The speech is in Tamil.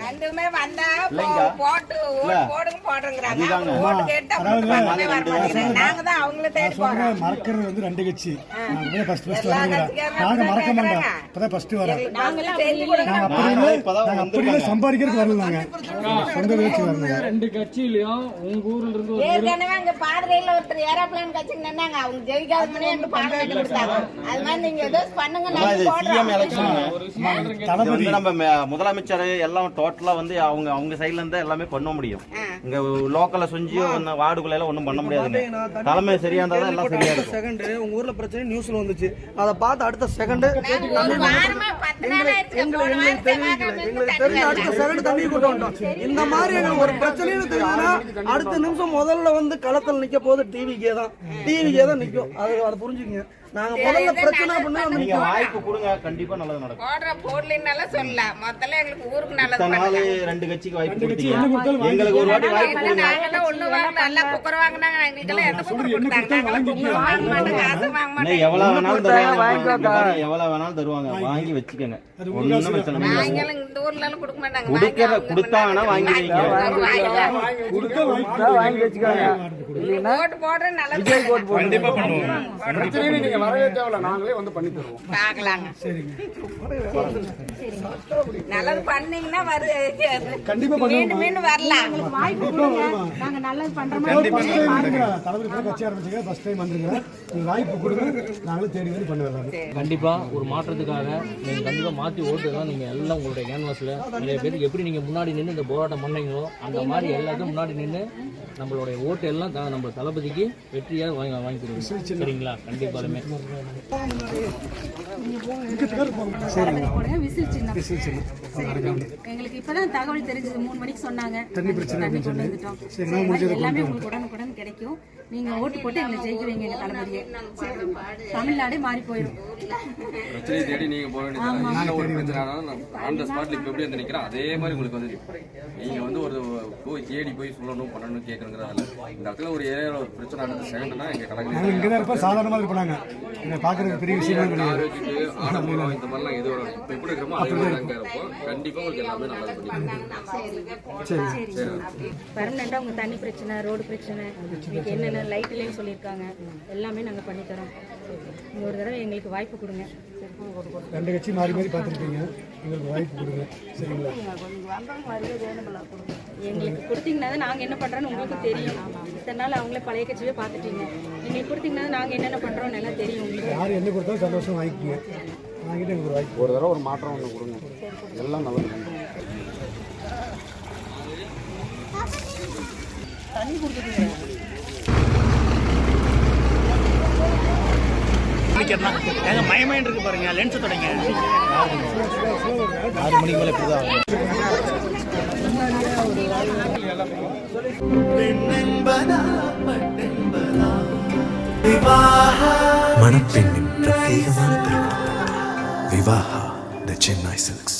ரெண்டுமே வந்தா போட்டு போடுங்க போடுங்கறாங்க. ஓட்டு கேட்டா பக்கமே வர மாட்டேங்கிறாங்க. நாங்க தான் அவங்கள தேடி போறோம். மறக்கிறது வந்து ரெண்டு கட்சி. நாங்க ஃபர்ஸ்ட் வரேன். நாங்க மறக்க மாட்டோம். இப்பதான் ஃபர்ஸ்ட் வரேன். நாங்க செஞ்சு கொடுங்க. அப்படி சம்பாதிக்கிறதுக்கு வரலாங்க. சொந்த வச்சு வரணும். ரெண்டு கட்சியிலயும் உங்க ஊர்ல இருந்து ஏற்கனவே அங்க பாதிரையில ஒருத்தர் ஏரோப்ளேன் கட்சிக்கு நின்னாங்க. அவங்க ஜெயிக்காத மணி எங்க பாடம் கட்டி கொடுத்தாங்க. அது மாதிரி நீங்க ஏதோ பண்ணுங்க. சிஎம் எலெக்ஷன் தளபதி நம்ம முதலமைச்சர் எல்லாம் டோட்டலா வந்து அவங்க சைடுல இருந்து எல்லாமே பண்ண முடியும். இங்க லோக்கல்ல செஞ்சு வார்டுக்குள்ள எல்லாம் ஒண்ணும் பண்ண முடியாது. தலைமை சரியா இருந்தா எல்லாம் சரியா இருக்கும். செகண்ட் உங்க ஊர்ல பிரச்சனை நியூஸ்ல வந்துச்சு. அத பார்த்து அடுத்த செகண்ட் அடுத்த செகண்ட் தண்ணி கூட்ட வந்தோம். இந்த மாதிரி ஒரு பிரச்சனைன்னு தெரியுதுன்னா அடுத்த நிமிஷம் முதல்ல வந்து களத்தில் நிக்க போது டிவிக்கே தான் நிக்கும். அதை புரிஞ்சுக்கங்க. நாங்க முதல்ல பிரச்சனை பண்ணா நீங்க வாய்ப்பு கொடுங்க, கண்டிப்பா நல்லது நடக்கும். போடுற போடலனால சொல்லலாம். மொத்தல எங்களுக்கு ஊருக்கு நல்லது பண்ணாங்க. ரெண்டு கட்சிக்கு வாய்ப்பு கொடுத்தீங்க. எங்களுக்கு ஒரு வாட்டி வாய்ப்பு கொடுங்க. நாங்க ஒண்ணு வாங்க நல்லா குக்கர் வாங்குனாங்க. எங்களுக்கு எல்லாம் எந்த குக்கர் கொடுத்தாங்க? வாங்க மாட்டாங்க. காசு வாங்க மாட்டாங்க. எவ்வளவு வேணாலும் தருவாங்க. எவ்வளவு வேணாலும் தருவாங்க. வாங்கி வச்சுக்கங்க. ஒண்ணும் பிரச்சனை இல்ல. வாங்கலாம் இந்த ஊர்ல எல்லாம் கொடுக்க மாட்டாங்க. கொடுத்தா வேணா வாங்கி வைங்க. கொடுத்தா வாங்கி வச்சுக்கோங்க. ஓட்டு போடுற நல்லது. கண்டிப்பா பண்ணுவோம். பிரச்சனை நீங்க வரவே தேவையில்ல. நாங்களே வந்து பண்ணி தருவோம். பார்க்கலாங்க. சரிங்க. நல்லது பண்ணீங்கன்னா கண்டிப்பா பண்ணுவோம். மீண்டும் வரலாம். வாய்ப்பு கொடுங்க. நாங்க நல்லது பண்றோம். தளபதி கட்சி ஆரம்பிச்சீங்க. ஃபர்ஸ்ட் டைம் வந்துருங்க. நீங்க வாய்ப்பு கொடுங்க. நாங்களும் தேடி வந்து பண்ண வரலாம். கண்டிப்பா ஒரு மாற்றத்துக்காக நீங்க கண்டிப்பா மாற்றி ஓட்டுதான். நீங்க எல்லாம் உங்களுடைய கேன்வாஸ்ல நிறைய பேருக்கு எப்படி நீங்க முன்னாடி நின்று இந்த போராட்டம் பண்ணீங்களோ அந்த மாதிரி எல்லாத்தையும் முன்னாடி நின்று நம்மளுடைய ஓட்டு எல்லாம் நம்ம தளபதிக்கு வெற்றியாக வாங்கி கொடுங்க. சரிங்களா? கண்டிப்பாலுமே எங்களுக்கு இப்பதான் தகவல் தெரிஞ்சது. 3 மணிக்கு சொன்னாங்க. தண்ணி கொண்டு வந்துட்டோம். எல்லாமே உங்களுக்கு உடனுக்குடன் கிடைக்கும். நீங்க ஓட்டு போட்டு எங்களை ஜெயிக்க வைங்க. எங்க தளபதியை தமிழ்நாடே மாறி போயிடும். பிரச்சனை தேடி நீங்க போக வேண்டியது. ஒரு பிரச்சனை அந்த ஸ்பாட்ல இப்ப எப்படி வந்து நிக்கிறோம் அதே மாதிரி உங்களுக்கு வந்து நீங்க வந்து ஒரு போய் தேடி போய் சொல்லணும் பண்ணணும் கேட்கணுங்கிறதால இந்த இடத்துல ஒரு ஏரியாவில் ஒரு பிரச்சனை நடந்து செகண்ட்னா எங்க கலந்து சாதாரணமா இருப்பாங்க. பாக்குறது பெரிய விஷயம் ஆரோக்கியத்துக்கு ஆடம்பரம் இந்த மாதிரிலாம் எது வரும் இப்ப எப்படி இருக்கிறோமோ அதே மாதிரி அங்க இருப்போம். கண்டிப்பா உங்களுக்கு எல்லாமே நல்லது பண்ணி பெர்மனண்டா உங்க தண்ணி பிரச்சனை, ரோடு பிரச்சனை, என்னென்ன லைட்லன்னு சொல்லியிருக்காங்க எல்லாமே நாங்க பண்ணி தரோம். ஒரு தடவை எங்களுக்கு வாய்ப்பு கொடுங்க. ரெண்டு கட்சி மாறி மாறி பார்த்துருக்கீங்க. எங்களுக்கு வாய்ப்பு கொடுங்க. சரிங்களா? எங்களுக்கு கொடுத்தீங்கன்னா நாங்கள் என்ன பண்ணுறோன்னு உங்களுக்கு தெரியும். இத்தனை நாள் அவங்களே பழைய கட்சியே பார்த்துட்டீங்க. எங்களுக்கு கொடுத்தீங்கன்னா நாங்கள் என்னென்ன பண்ணுறோன்னு எல்லாம் தெரியும் உங்களுக்கு. யார் என்ன கொடுத்தாலும் சந்தோஷம் வாங்கிக்கோங்க. வாங்கிட்டு எங்களுக்கு ஒரு வாய்ப்பு ஒரு தடவை ஒரு மாற்றம் ஒன்று கொடுங்க. எல்லாம் நல்லது. தண்ணி கொடுத்துருக்கீங்க. எங்க மயமைன் இருக்கு பாருங்க. லென்ஸ் தொடங்க 6 மணிக்கு மேல இப்படிதான் மணப்பெண்ணின் பிரத்யேகமான திருமணம் விவாஹா தி சென்னை சில்க்ஸ்.